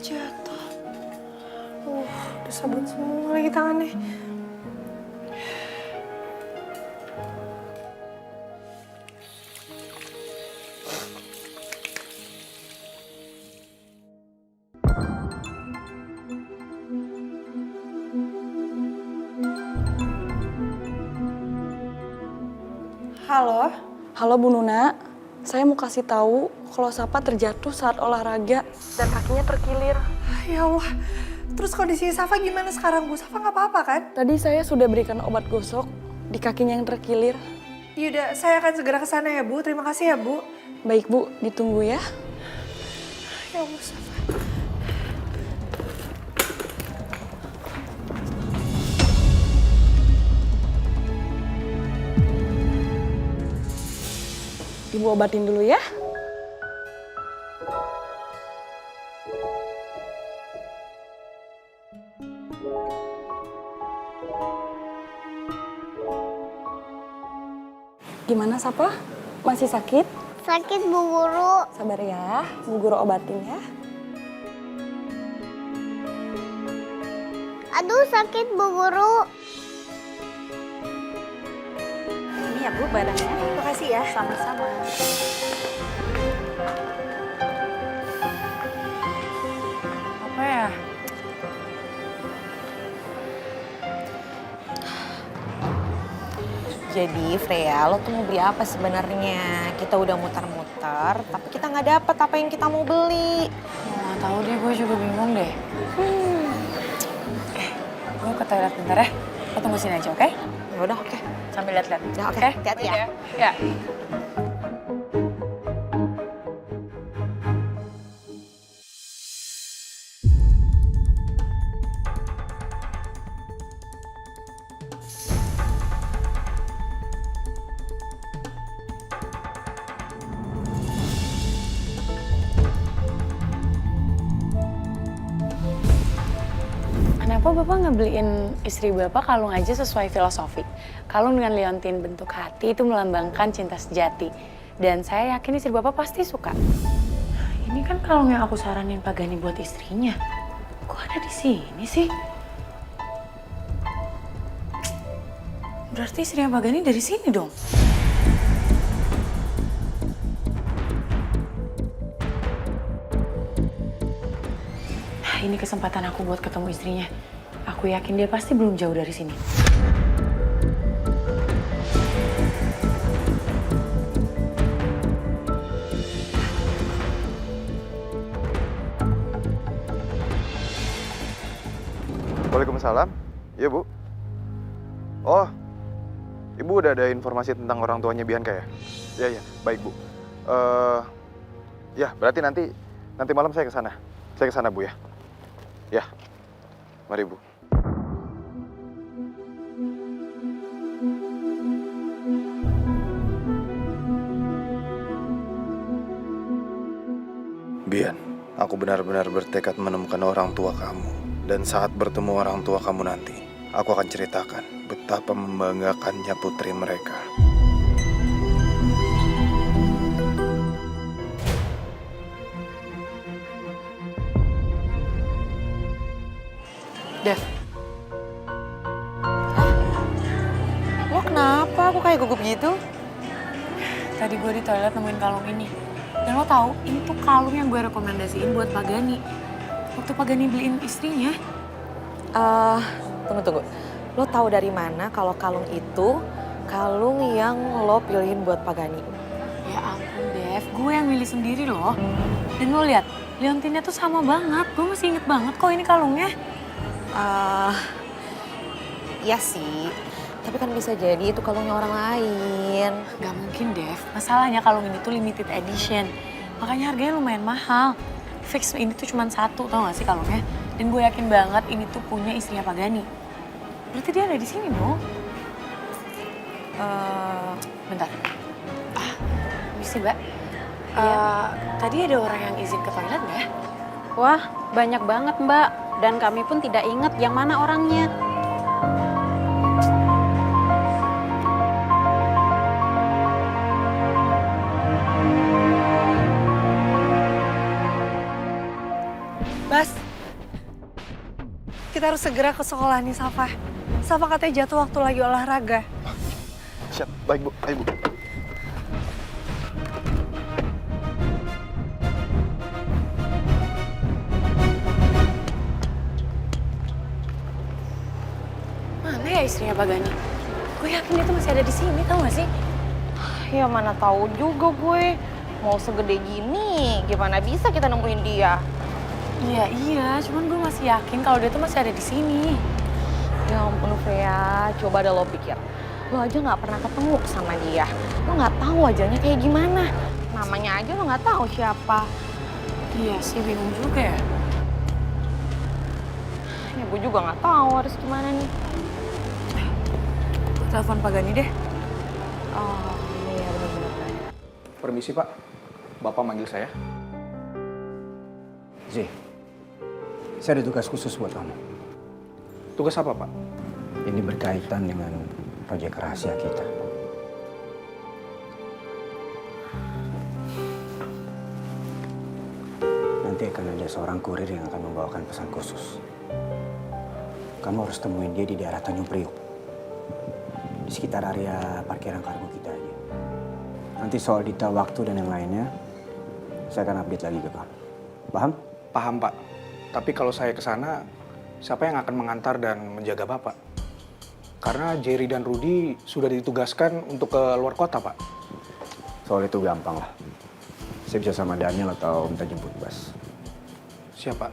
jatuh. Udah sabun semua lagi tangannya. Halo? Halo Bu Nuna, saya mau kasih tahu kalau Safa terjatuh saat olahraga dan kakinya terkilir. Ya Allah, terus kondisi Safa gimana sekarang Bu? Safa nggak apa-apa kan? Tadi saya sudah berikan obat gosok di kakinya yang terkilir. Yaudah, saya akan segera ke sana ya Bu. Terima kasih ya Bu. Baik Bu, ditunggu ya. Ya Allah, Safa. Ibu obatin dulu ya. Gimana Safa? Masih sakit? Sakit Bu Guru. Sabar ya, Bu Guru obatin ya. Aduh sakit Bu Guru. Ini ya Bu barangnya. Makasih ya. Sama-sama. Apa ya? Jadi Freya, lo tuh mau beli apa sebenarnya? Kita udah muter-muter, tapi kita nggak dapet apa yang kita mau beli. Nggak tahu deh, gue juga bingung deh. Gue ke toilet bentar ya. Lo tunggu sini aja, oke? Ya udah, oke. Sambil lihat-lihat. Ya, oke. Hati-hati ya. Ya. Kenapa Bapak nggak beliin istri Bapak kalung aja sesuai filosofi? Kalung dengan liontin bentuk hati itu melambangkan cinta sejati. Dan saya yakin istri Bapak pasti suka. Ini kan kalung yang aku saranin Pak Gani buat istrinya. Kok ada di sini sih? Berarti istrinya Pak Gani dari sini dong? Ini kesempatan aku buat ketemu istrinya. Aku yakin dia pasti belum jauh dari sini. Waalaikumsalam. Iya, Bu. Oh, Ibu udah ada informasi tentang orang tuanya Bianca ya? Iya, baik, Bu. Ya, berarti nanti malam saya ke sana. Saya ke sana, Bu ya. Ya, mari Bu. Bian, aku benar-benar bertekad menemukan orang tua kamu. Dan saat bertemu orang tua kamu nanti, aku akan ceritakan betapa membanggakannya putri mereka. Dev. Lo kenapa? Aku kayak gugup gitu? Tadi gue di toilet nemuin kalung ini. Dan lo tahu, ini tuh kalung yang gue rekomendasiin buat Pak Gani. Waktu Pak Gani beliin istrinya. Tunggu. Lo tahu dari mana kalau kalung itu kalung yang lo pilihin buat Pak Gani? Ya ampun Dev, gue yang milih sendiri loh. Dan lo lihat, liontinnya tuh sama banget. Gue masih inget banget kok ini kalungnya. Iya sih. Tapi kan bisa jadi itu kalungnya orang lain. Gak mungkin Dev, masalahnya kalung ini tuh limited edition. Makanya harganya lumayan mahal. Fix ini tuh cuma satu, tau gak sih kalungnya? Dan gue yakin banget ini tuh punya istrinya Pak Gani. Berarti dia ada di sini dong. Bentar. Misi Mbak. Tadi ada orang yang izin ke toilet nggak ya? Wah, banyak banget Mbak. Dan kami pun tidak ingat yang mana orangnya. Bas, kita harus segera ke sekolah nih, Safa. Safa katanya jatuh waktu lagi olahraga. Siap, baik Bu, ayo Bu. Mana ya istrinya Pak Gani? Gue yakin dia tuh masih ada di sini, tau gak sih? Ya mana tahu juga gue. Mau segede gini, gimana bisa kita nemuin dia? Iya, cuman gue masih yakin kalau dia tuh masih ada di sini. Ya ampun Freya, coba deh lo pikir. Lo aja nggak pernah ketemu sama dia. Lo nggak tahu wajahnya kayak gimana. Namanya aja lo nggak tahu siapa. Iya sih, bingung juga ya. Ya gue juga nggak tahu harus gimana nih. Gue telepon Pak Gani deh. Oh iya benar-benar. Permisi Pak, Bapak manggil saya. Zee, saya ada tugas khusus buat kamu. Tugas apa Pak? Ini berkaitan dengan proyek rahasia kita. Nanti akan ada seorang kurir yang akan membawakan pesan khusus. Kamu harus temuin dia di daerah Tanjung Priok. Di sekitar area parkiran kargo kita aja. Nanti soal detail waktu dan yang lainnya, saya akan update lagi ke kamu. Paham? Paham Pak. Tapi kalau saya ke sana, siapa yang akan mengantar dan menjaga Bapak? Karena Jerry dan Rudy sudah ditugaskan untuk ke luar kota Pak. Soal itu gampang lah. Saya bisa sama Daniel atau minta jemput bus. Siap Pak.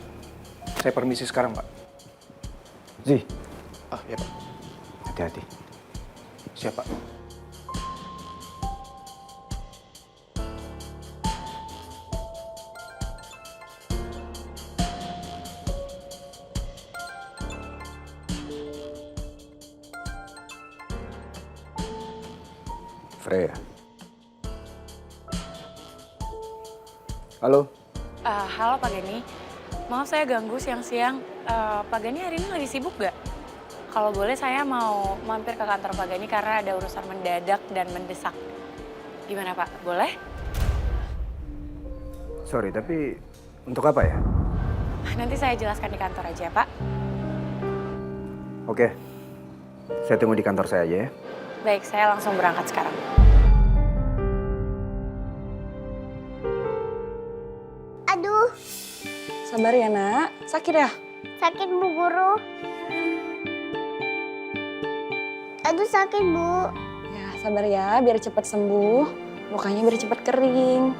Saya permisi sekarang Pak. Zee, Ah ya Pak. hati-hati. Siap Pak. Freya. Halo, Halo Pak Gani, maaf saya ganggu siang-siang. Pak Gani hari ini lagi sibuk gak? Kalau boleh saya mau mampir ke kantor Pak Gani karena ada urusan mendadak dan mendesak. Gimana Pak, boleh? sorry tapi untuk apa ya? Nanti saya jelaskan di kantor aja Pak. Oke, saya tunggu di kantor saya aja ya. Baik, saya langsung berangkat sekarang. Aduh, Sabar ya, Nak. Sakit ya? sakit Bu Guru. Aduh sakit Bu. Ya, sabar ya, biar cepat sembuh. Lukanya biar cepat kering.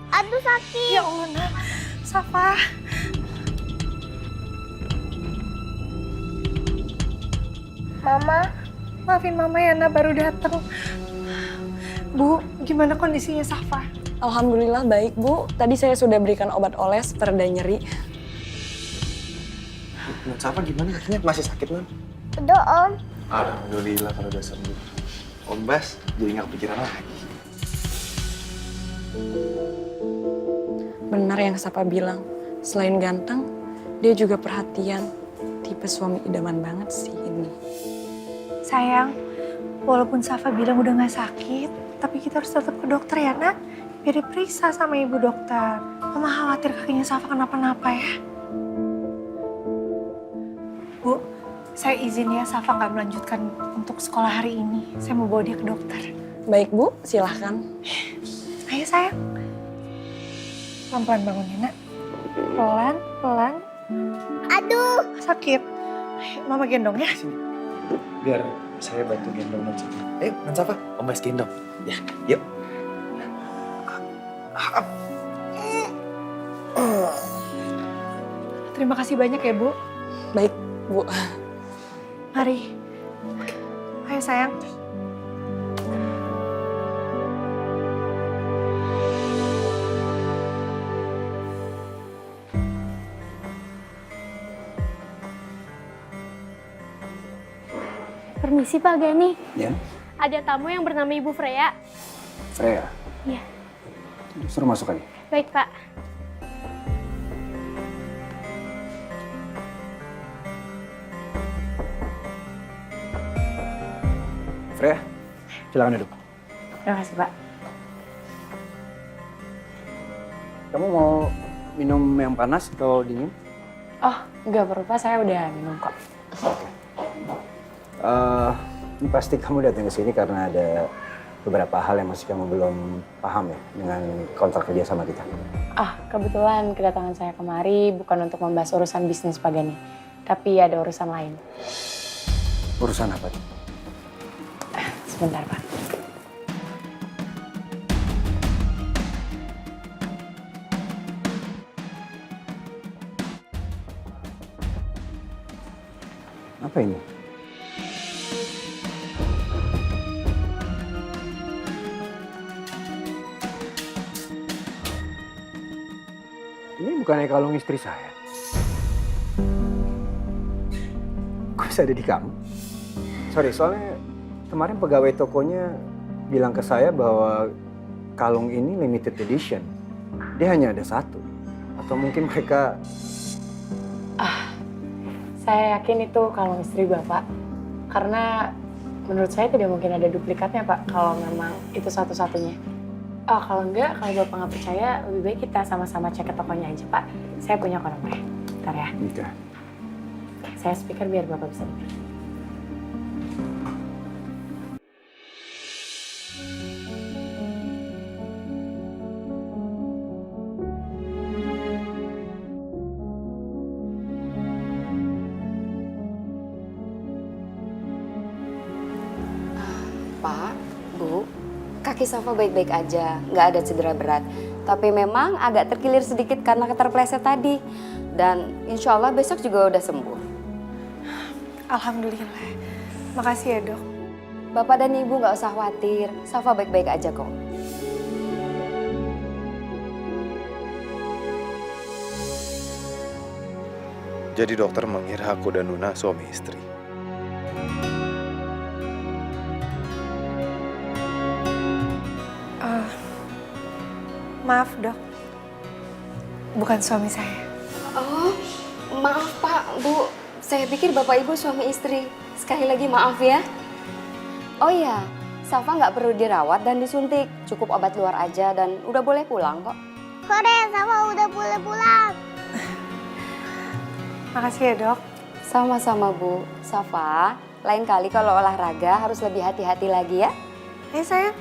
Aduh sakit. Ya Allah, Nak. Safa. Mama, Maafin Mama ya, Nak, baru datang. Bu, gimana kondisinya Safa? Alhamdulillah baik, Bu. Tadi saya sudah berikan obat oles pereda nyeri. Non Safa gimana kakinya? Masih sakit, Non? udah Om. Alhamdulillah kalau udah sembuh. Om Bas jadi nggak kepikiran lagi. Benar yang Safa bilang. Selain ganteng, dia juga perhatian. Tipe suami idaman banget sih ini. Sayang, walaupun Safa bilang udah nggak sakit, tapi kita harus tetap ke dokter ya, Nak. Biar diperiksa sama ibu dokter. Mama khawatir kakinya Safa kenapa-napa ya. Bu, saya izin ya Safa nggak melanjutkan untuk sekolah hari ini. Saya mau bawa dia ke dokter. Baik, Bu. Silahkan. Ayo sayang. Pelan-pelan bangun ya, Nak. Pelan-pelan. Aduh, Sakit. Mama gendong ya. Sini. Biar saya bantu gendong Non Safa. Ayo, Non Safa, Om Bas gendong. Ya, yuk. Terima kasih banyak ya, Bu. Baik, Bu. Mari. Ayo sayang. permisi Pak Gani. Ya, Ada tamu yang bernama Ibu Freya. Freya. Iya. Suruh masuk aja. Baik Pak. Freya, silakan duduk. Terima kasih Pak. Kamu mau minum yang panas atau dingin? Oh, nggak perlu Pak, saya udah minum kok. Ini pasti kamu datang ke sini karena ada beberapa hal yang masih kamu belum paham ya dengan kontrak kerja sama kita. Ah, kebetulan kedatangan saya kemari bukan untuk membahas urusan bisnis Pak Gani, tapi ada urusan lain. Urusan apa tuh? Sebentar Pak. Apa ini? Ini bukannya kalung istri saya. Kok bisa ada di kamu? Sorry, soalnya kemarin pegawai tokonya bilang ke saya bahwa kalung ini limited edition. Dia hanya ada satu. Atau mungkin mereka... Saya yakin itu kalung istri Bapak. Karena menurut saya tidak mungkin ada duplikatnya Pak, kalau memang itu satu-satunya. Oh, kalau enggak, kalau Bapak nggak percaya, lebih baik kita sama-sama cek ke tokonya aja Pak. Saya punya konomnya. Bentar ya. Oke. Saya speaker biar Bapak bisa dengar. Pak, Bu, kaki Safa baik-baik aja, nggak ada cedera berat. Tapi memang agak terkilir sedikit karena keterpleset tadi. Dan insya Allah besok juga udah sembuh. Alhamdulillah. Makasih ya dok. Bapak dan Ibu nggak usah khawatir, Safa baik-baik aja kok. Jadi dokter mengira aku dan Nuna suami istri. Maaf dok, bukan suami saya. Oh, maaf Pak, Bu. Saya pikir Bapak Ibu suami istri. Sekali lagi maaf ya. Oh iya, Safa nggak perlu dirawat dan disuntik. Cukup obat luar aja dan udah boleh pulang kok. Keren, Safa udah boleh pulang. Makasih ya dok. Sama-sama Bu. Safa, lain kali kalau olahraga harus lebih hati-hati lagi ya. Sayang,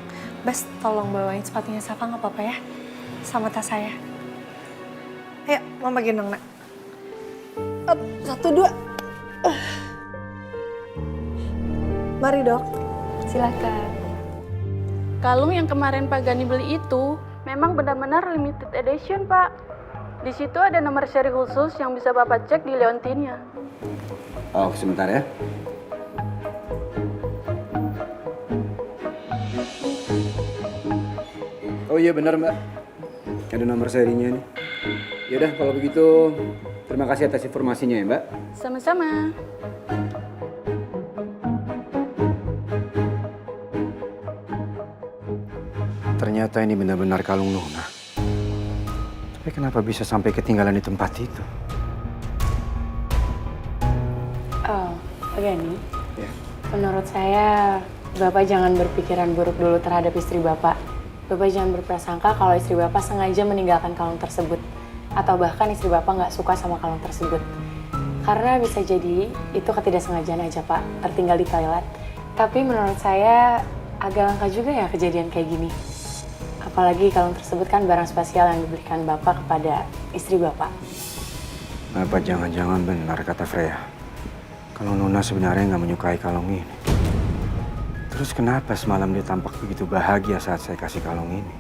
Bas tolong bawain sepatunya Safa nggak apa-apa ya? Sama tas saya. Ayo, Mama gendong nak. Up, 1, 2. Mari dok. Silakan. Kalung yang kemarin Pak Gani beli itu memang benar-benar limited edition, Pak. Di situ ada nomor seri khusus yang bisa Bapak cek di leontinnya. Oh, sebentar ya. Oh iya benar Mbak. Ada nomor serinya nih. Yaudah kalau begitu terima kasih atas informasinya ya Mbak. Sama-sama. Ternyata ini benar-benar kalung Nuna. Tapi kenapa bisa sampai ketinggalan di tempat itu? Oh, Pak Gani. Ya. Menurut saya, Bapak jangan berpikiran buruk dulu terhadap istri Bapak. Bapak jangan berprasangka kalau istri Bapak sengaja meninggalkan kalung tersebut. Atau bahkan istri Bapak nggak suka sama kalung tersebut. Karena bisa jadi itu ketidaksengajaan aja Pak, tertinggal di toilet. Tapi menurut saya agak langka juga ya kejadian kayak gini. Apalagi kalung tersebut kan barang spesial yang diberikan Bapak kepada istri Bapak. Apa jangan-jangan benar kata Freya? Kalau Nuna sebenarnya nggak menyukai kalung ini. Terus kenapa semalam dia tampak begitu bahagia saat saya kasih kalung ini?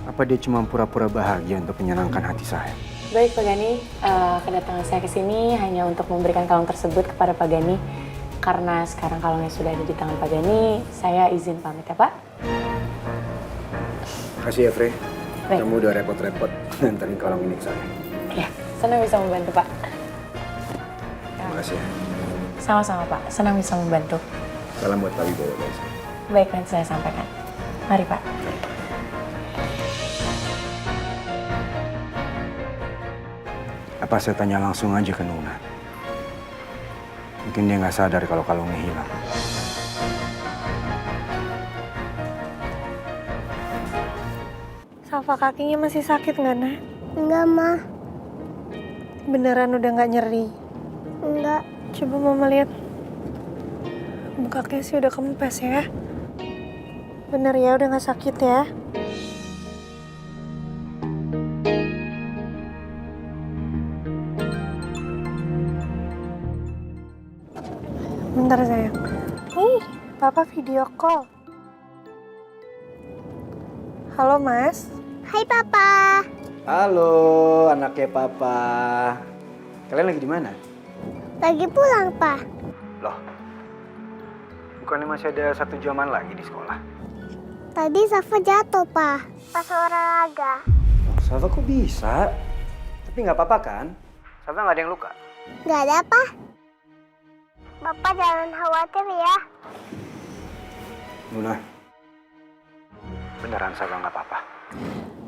Apa dia cuma pura-pura bahagia untuk menyenangkan hati saya? Baik Pak Gani, kedatangan saya ke sini hanya untuk memberikan kalung tersebut kepada Pak Gani. Karena sekarang kalungnya sudah ada di tangan Pak Gani, saya izin pamit ya Pak. Makasih ya Frey. Baik. Kamu udah repot-repot nganterin kalung ini ke saya. Ya, senang bisa membantu Pak. Terima kasih ya. Sama-sama Pak, senang bisa membantu. Salam buat Pak Wibowo dari saya. Baik, nanti saya sampaikan. Mari Pak. Apa saya tanya langsung aja ke Nuna? Mungkin dia nggak sadar kalau kalungnya hilang. Safa kakinya masih sakit nggak nak? Enggak, Ma. Beneran udah nggak nyeri? Enggak. Coba mama lihat. Bengkaknya sih udah kempes ya. Bener ya, udah nggak sakit ya? Bentar sayang. Papa video call. Halo Mas. Hai Papa. Halo, anaknya Papa. Kalian lagi di mana? Lagi pulang, Pak. Loh, bukannya masih ada 1 jaman lagi di sekolah? Tadi Safa jatuh, Pak. Pas olahraga. Safa kok bisa? Tapi nggak apa-apa kan? Safa nggak ada yang luka? Nggak ada, Pak. Bapak jangan khawatir ya. Luna, beneran Safa nggak apa-apa?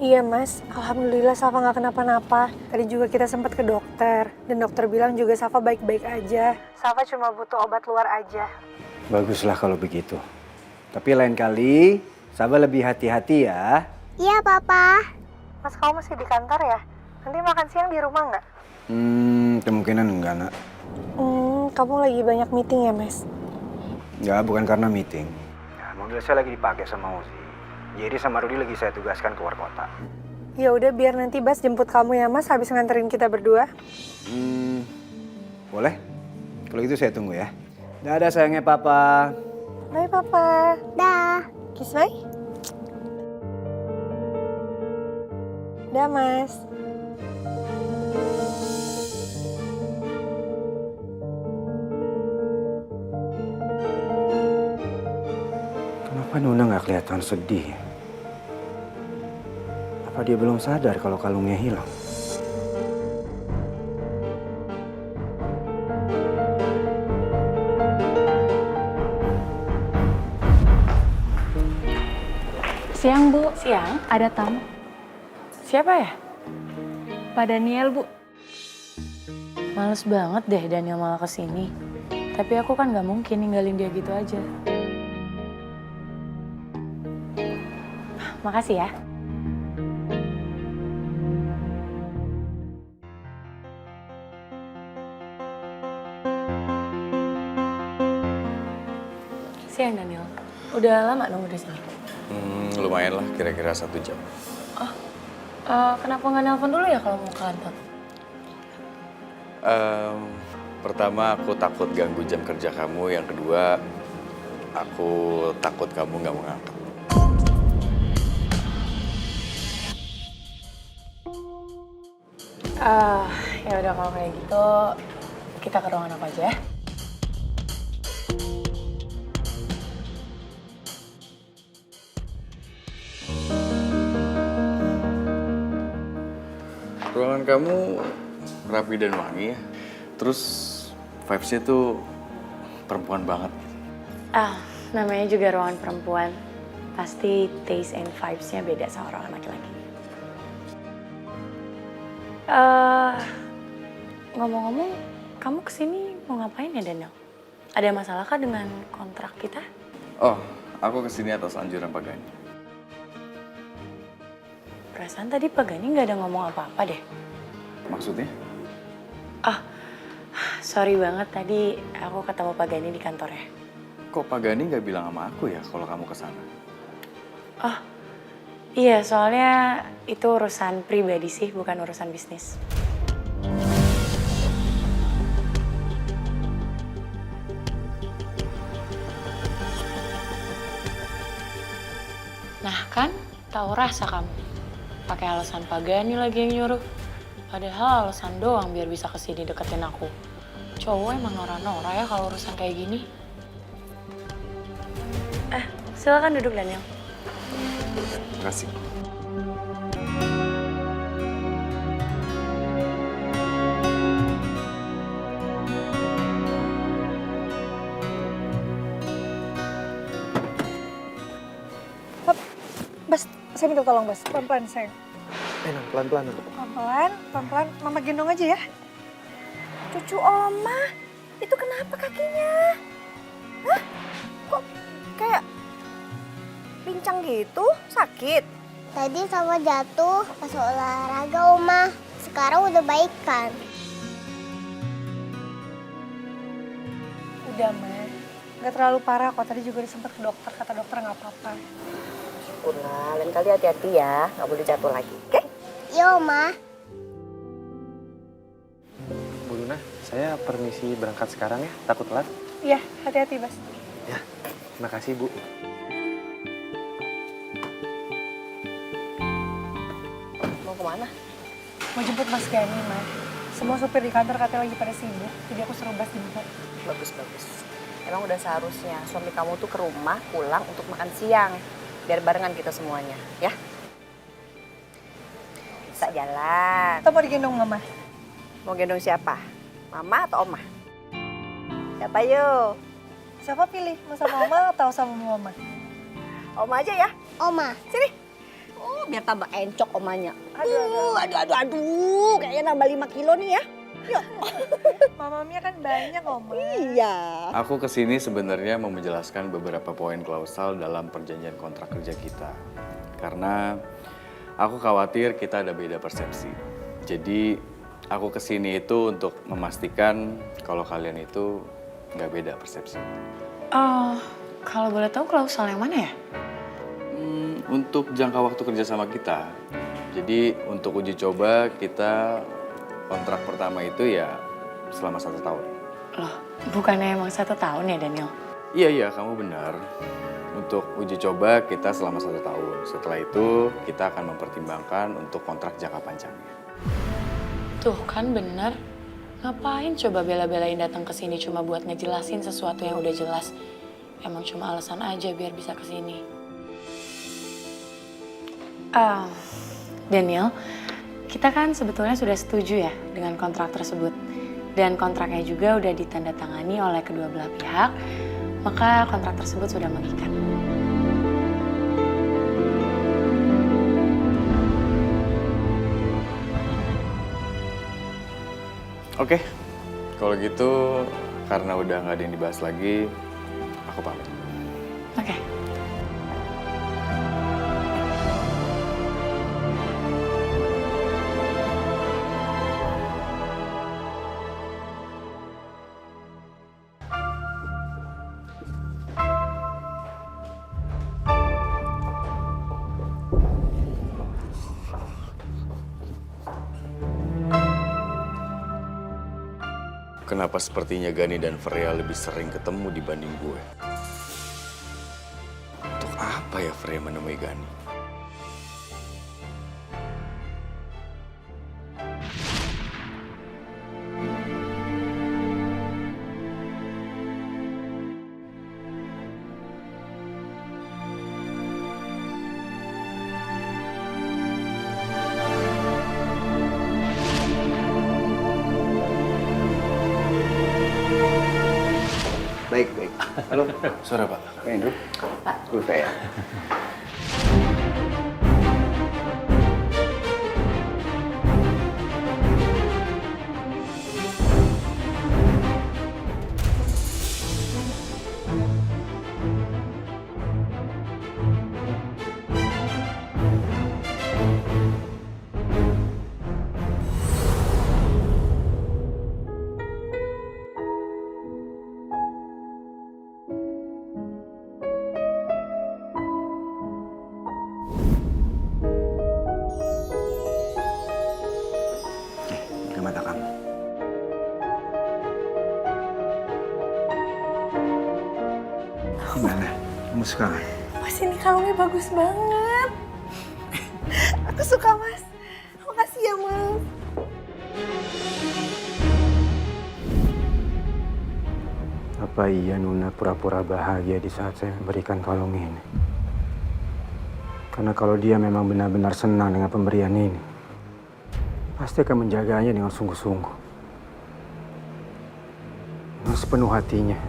Iya Mas, alhamdulillah Safa nggak kenapa-napa. Tadi juga kita sempat ke dokter, dan dokter bilang juga Safa baik-baik aja. Safa cuma butuh obat luar aja. Baguslah kalau begitu. Tapi lain kali, Safa lebih hati-hati ya. Iya, Papa. Mas, kamu masih di kantor ya? Nanti makan siang di rumah nggak? Kemungkinan enggak, Nak. Kamu lagi banyak meeting ya, Mas? Enggak, bukan karena meeting. Ya, mobil saya lagi dipakai sama Uzi. Jadi sama Rudi lagi saya tugaskan keluar kota. Ya udah, biar nanti Bas jemput kamu ya, Mas, habis nganterin kita berdua. Boleh? Kalau gitu saya tunggu ya. Dadah sayangnya Papa. Bye, Papa. Dah. Kiss, bye. Dah, Mas. Kenapa Nuna nggak kelihatan sedih? Apa dia belum sadar kalau kalungnya hilang? Siang, Bu. Siang? Ada tamu. Siapa ya? Pak Daniel, Bu. Males banget deh Daniel malah kesini. Tapi aku kan gak mungkin ninggalin dia gitu aja. Makasih ya. Siang, Daniel. Udah lama nunggu di sini? Lumayan lah, kira-kira 1 jam. Kenapa nggak nelpon dulu ya kalau mau ke kantor? Pertama, aku takut ganggu jam kerja kamu. Yang kedua, aku takut kamu nggak mau ngangkat. Ya udah kalau kayak gitu, kita ke ruangan aku aja ya. Ruangan kamu rapi dan wangi ya. Terus vibes-nya tuh perempuan banget. Namanya juga ruangan perempuan. Pasti taste and vibes-nya beda sama ruangan laki-laki. Ngomong-ngomong, kamu kesini mau ngapain ya, Daniel? Ada masalah kah dengan kontrak kita? Oh, aku kesini atas anjuran Pak Gani. Perasaan tadi Pak Gani nggak ada ngomong apa-apa deh. Maksudnya? Sorry banget, tadi aku ketemu Pak Gani di kantornya. Kok Pak Gani nggak bilang sama aku ya kalau kamu kesana? Iya, soalnya itu urusan pribadi sih, bukan urusan bisnis. Nah kan, tahu rasa kamu. Pakai alasan Pak Gani lagi yang nyuruh. Padahal alasan doang biar bisa kesini deketin aku. Cowok emang nora-nora ya kalau urusan kayak gini. Silakan duduk, Daniel. Makasih. Bas, saya minta tolong, Bas. Pelan-pelan, sayang. Pelan-pelan. Pelan-pelan. Mama gendong aja ya. Cucu Oma, itu kenapa kakinya? Hah? Kok kayak pincang gitu? Sakit? Tadi Safa jatuh pas olahraga, Oma. Sekarang udah baik kan? Enggak, Ma. Nggak terlalu parah kok. Tadi juga disempet ke dokter. Kata dokter nggak apa-apa. Syukurlah, lain kali hati-hati ya. Nggak boleh jatuh lagi, oke? Yo, Ma. Bu Luna, saya permisi berangkat sekarang ya, takut telat. Iya, hati-hati, Bas. Ya, terima kasih Bu. Mau kemana? Mau jemput Mas Gani, Ma. Semua supir di kantor katanya lagi pada sibuk. Jadi aku suruh Bas jemput. Bagus. Emang udah seharusnya suami kamu tuh ke rumah pulang untuk makan siang. Biar barengan kita semuanya, ya. Bisa jalan. Atau mau digendong Mama? Mau gendong siapa? Mama atau Oma? Siapa yuk? Siapa pilih? Mau sama Oma atau sama Mama? Oma aja ya. Oma. Sini. Oh, biar tambah encok omanya. Aduh. Kayaknya nambah 5 kilo nih ya. Yuk. Mamamnya kan banyak, Oma. Iya. Aku kesini sebenarnya mau menjelaskan beberapa poin klausal dalam perjanjian kontrak kerja kita. Karena aku khawatir kita ada beda persepsi. Jadi aku kesini itu untuk memastikan kalau kalian itu nggak beda persepsi. Oh, kalau boleh tahu klausal yang mana ya? Untuk jangka waktu kerja sama kita. Jadi untuk uji coba kita kontrak pertama itu ya selama 1 tahun. Loh, bukannya emang 1 tahun ya, Daniel? Iya, kamu benar. Untuk uji coba kita selama 1 tahun. Setelah itu kita akan mempertimbangkan untuk kontrak jangka panjangnya. Tuh kan bener. Ngapain coba bela-belain datang ke sini cuma buat ngejelasin sesuatu yang udah jelas. Emang cuma alasan aja biar bisa ke sini. Daniel, kita kan sebetulnya sudah setuju ya dengan kontrak tersebut. Dan kontraknya juga udah ditandatangani oleh kedua belah pihak, maka kontrak tersebut sudah mengikat. Oke, kalau gitu karena udah nggak ada yang dibahas lagi, aku pamit. Oke. Kenapa sepertinya Gani dan Freya lebih sering ketemu dibanding gue? Untuk apa ya Freya menemui Gani? Baik. Halo. Suara Pak. Pak Indro. Pak. Freya. Mata kamu. Gimana? Kamu suka nggak? Mas, ini kalungnya bagus banget. Aku suka, Mas. Makasih ya, Mas. Apa iya Nuna pura-pura bahagia di saat saya memberikan kalung ini? Karena kalau dia memang benar-benar senang dengan pemberian ini, pasti akan menjaganya dengan sungguh-sungguh. Dengan sepenuh hatinya.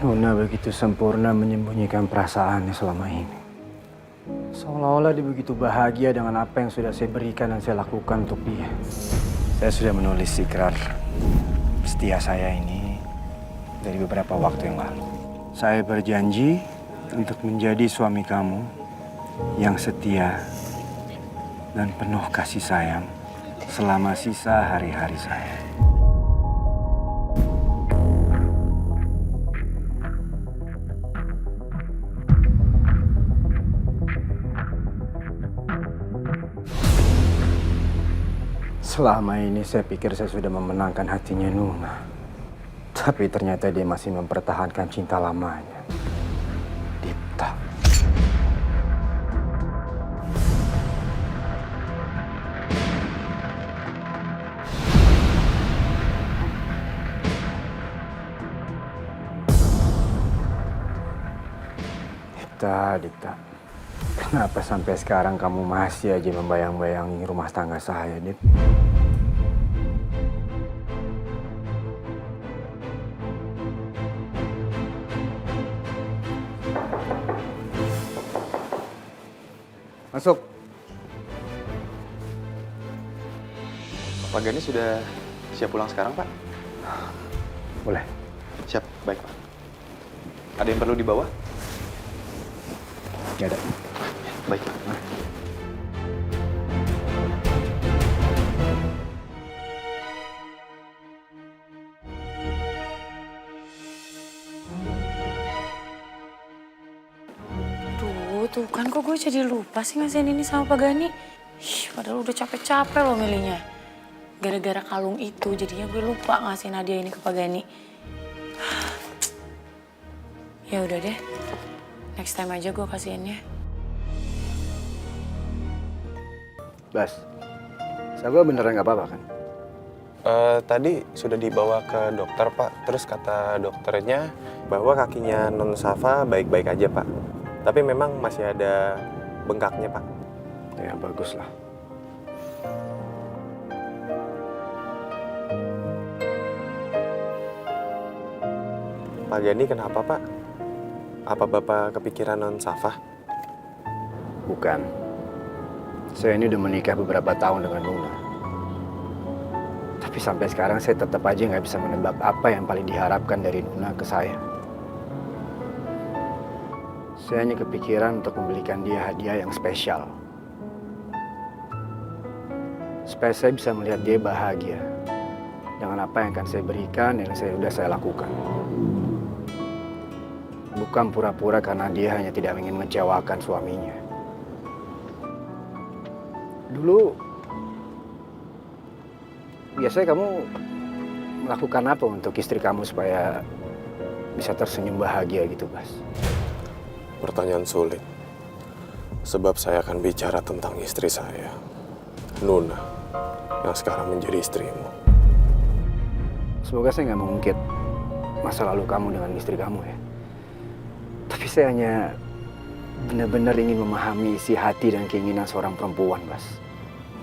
Nuna begitu sempurna menyembunyikan perasaannya selama ini. Seolah-olah dia begitu bahagia dengan apa yang sudah saya berikan dan saya lakukan untuk dia. Saya sudah menulis ikrar setia saya ini dari beberapa waktu yang lalu. Saya berjanji untuk menjadi suami kamu yang setia dan penuh kasih sayang selama sisa hari-hari saya. Selama ini saya pikir saya sudah memenangkan hatinya Nuna. Tapi ternyata dia masih mempertahankan cinta lamanya. Dipta. Dipta. Kenapa sampai sekarang kamu masih aja membayang-bayangi rumah tangga saya, Dip? Masuk. Pak Gani sudah siap pulang sekarang, Pak? Boleh. Siap, baik, Pak. Ada yang perlu dibawa? Gak ada. Baik, Pak. Tuh kan kok gue jadi lupa sih ngasihin ini sama Pak Gani. Padahal udah capek-capek loh milihnya. Gara-gara kalung itu jadinya gue lupa ngasihin hadiah ini ke Pak Gani. Ya udah deh, next time aja gue kasihinnya. Bas, Saga beneran nggak apa-apa kan? Tadi sudah dibawa ke dokter, Pak. Terus kata dokternya bahwa kakinya Non Safa baik-baik aja, Pak. Tapi memang masih ada bengkaknya, Pak. Ya, bagus lah. Pak Gani kenapa, Pak? Apa Bapak kepikiran Non Safa? Bukan. Saya ini udah menikah beberapa tahun dengan Nuna. Tapi sampai sekarang saya tetap aja nggak bisa menebak apa yang paling diharapkan dari Nuna ke saya. Saya hanya kepikiran untuk membelikan dia hadiah yang spesial. Supaya saya bisa melihat dia bahagia dengan apa yang akan saya berikan dan yang saya lakukan. Bukan pura-pura karena dia hanya tidak ingin mengecewakan suaminya. Dulu, biasanya kamu melakukan apa untuk istri kamu supaya bisa tersenyum bahagia gitu, Bas? Pertanyaan sulit. Sebab saya akan bicara tentang istri saya, Nuna, yang sekarang menjadi istrimu. Semoga saya nggak mengungkit masa lalu kamu dengan istri kamu ya. Tapi saya hanya benar-benar ingin memahami isi hati dan keinginan seorang perempuan, Bas.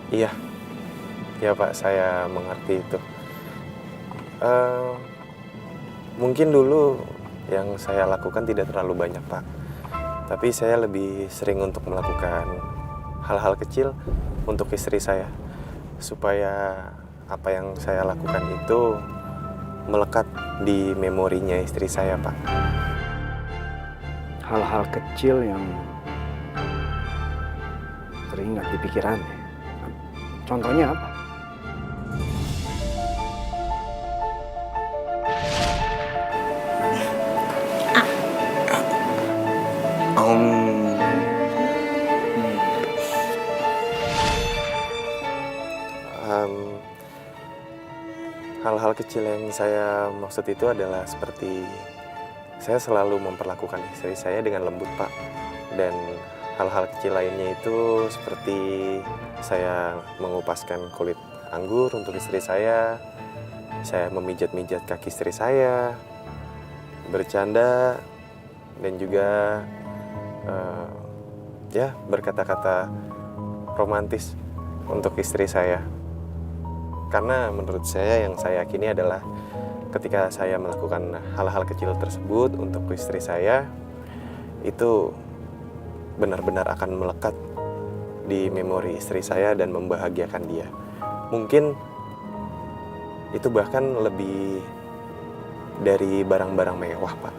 Iya. Ya, Pak, saya mengerti itu. Mungkin dulu yang saya lakukan tidak terlalu banyak, Pak. Tapi saya lebih sering untuk melakukan hal-hal kecil untuk istri saya. Supaya apa yang saya lakukan itu melekat di memorinya istri saya, Pak. Hal-hal kecil yang teringat di pikirannya. Contohnya apa? Hal-hal kecil yang saya maksud itu adalah seperti saya selalu memperlakukan istri saya dengan lembut, Pak. Dan hal-hal kecil lainnya itu seperti saya mengupaskan kulit anggur untuk istri saya memijat-mijat kaki istri saya, bercanda, dan juga berkata-kata romantis untuk istri saya. Karena menurut saya yang saya yakini adalah ketika saya melakukan hal-hal kecil tersebut untuk istri saya, itu benar-benar akan melekat di memori istri saya dan membahagiakan dia. Mungkin itu bahkan lebih dari barang-barang mewah, Pak.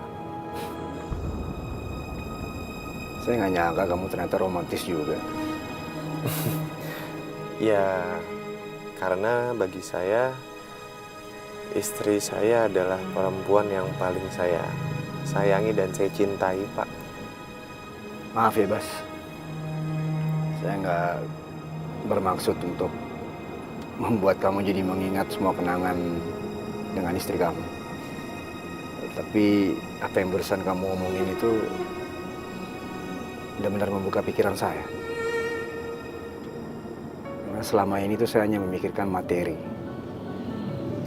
Saya nggak nyangka kamu ternyata romantis juga. Ya, karena bagi saya, istri saya adalah perempuan yang paling saya sayangi dan saya cintai, Pak. Maaf ya, Bas. Saya nggak bermaksud untuk membuat kamu jadi mengingat semua kenangan dengan istri kamu. Tapi apa yang barusan kamu omongin itu benar-benar membuka pikiran saya. Karena selama ini tuh saya hanya memikirkan materi.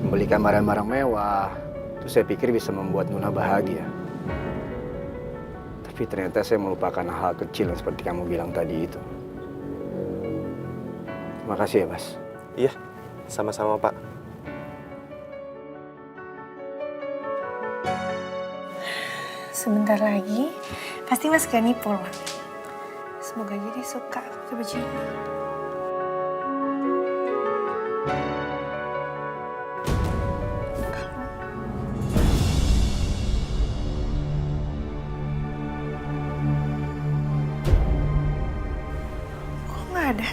Membelikan barang-barang mewah, itu saya pikir bisa membuat Nuna bahagia. Tapi ternyata saya melupakan hal kecil yang seperti kamu bilang tadi itu. Terima kasih ya, Bas. Iya, sama-sama, Pak. Sebentar lagi, pasti Mas Gani pulang. Semoga aja dia suka pakai baju ini. Kok nggak ada?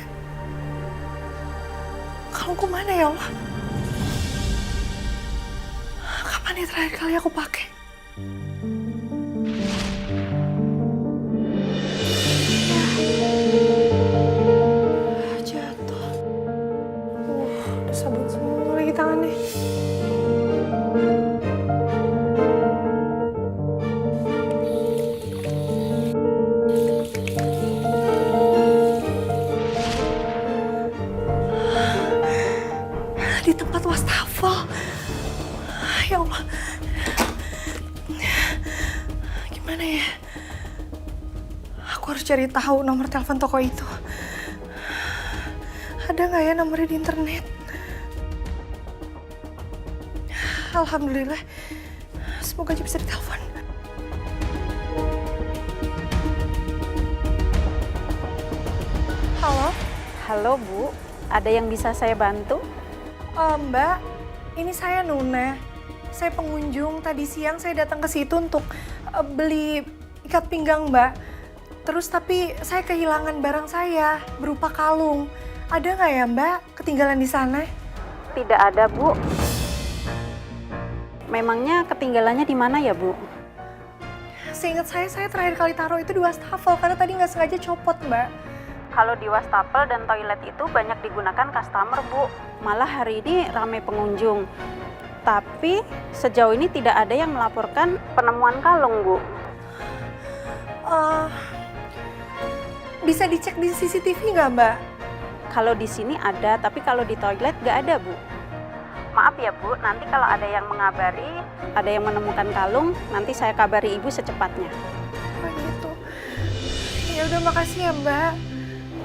Kalungku mana ya Allah? Kapan ya terakhir kali aku pakai? Jatuh. Udah sabun semua lagi tangannya. Di tempat wastafel. Ya Allah. Gimana ya? Aku harus cari tahu nomor telepon toko itu. Ada nggak ya nomornya di internet? Alhamdulillah. Semoga aja bisa ditelepon. Halo? Halo Bu, ada yang bisa saya bantu? Mbak, ini saya Nuna. Saya pengunjung. Tadi siang saya datang ke situ untuk beli ikat pinggang, Mbak. Terus tapi saya kehilangan barang saya berupa kalung. Ada nggak ya, Mbak, ketinggalan di sana? Tidak ada Bu. Memangnya ketinggalannya di mana ya Bu? Seingat saya terakhir kali taruh itu di wastafel karena tadi nggak sengaja copot, Mbak. Kalau di wastafel dan toilet itu banyak digunakan customer Bu. Malah hari ini ramai pengunjung. Tapi sejauh ini tidak ada yang melaporkan penemuan kalung Bu. Bisa dicek di CCTV nggak, Mbak? Kalau di sini ada, tapi kalau di toilet nggak ada Bu. Maaf ya Bu, nanti kalau ada yang mengabari, ada yang menemukan kalung, nanti saya kabari Ibu secepatnya. Oh gitu. Ya udah, makasih ya, Mbak.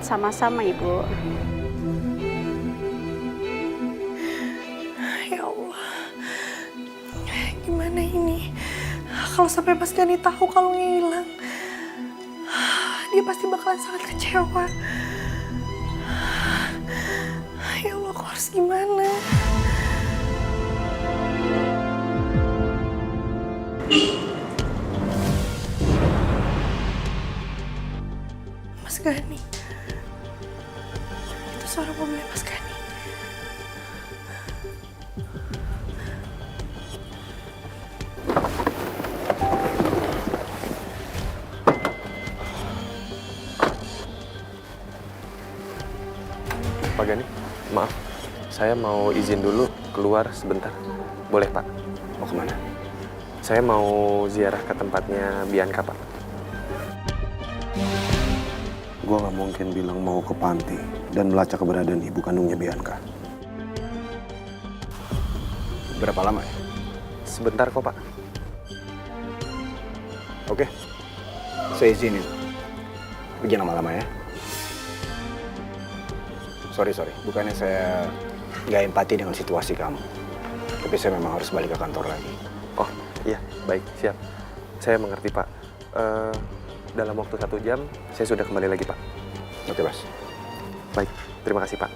Sama-sama Ibu. Ya Allah, gimana ini? Kalau sampai Mas Gani tahu kalungnya hilang, dia pasti bakalan sangat kecewa. Ya Allah, aku harus gimana? Mas Gani. Itu suara mobilnya Mas Gani. Pak Gani, maaf. Saya mau izin dulu keluar sebentar. Boleh, Pak? Mau kemana? Saya mau ziarah ke tempatnya Bianca, Pak. Gue gak mungkin bilang mau ke panti dan melacak keberadaan ibu kandungnya Bianca. Berapa lama ya? Sebentar kok, Pak. Oke, saya izinin. Tapi jangan lama-lama ya. Sorry. Bukannya saya nggak empati dengan situasi kamu. Tapi saya memang harus balik ke kantor lagi. Oh, iya. Baik, siap. Saya mengerti, Pak. Dalam waktu 1 jam, saya sudah kembali lagi, Pak. Oke, Bas. Baik, terima kasih, Pak.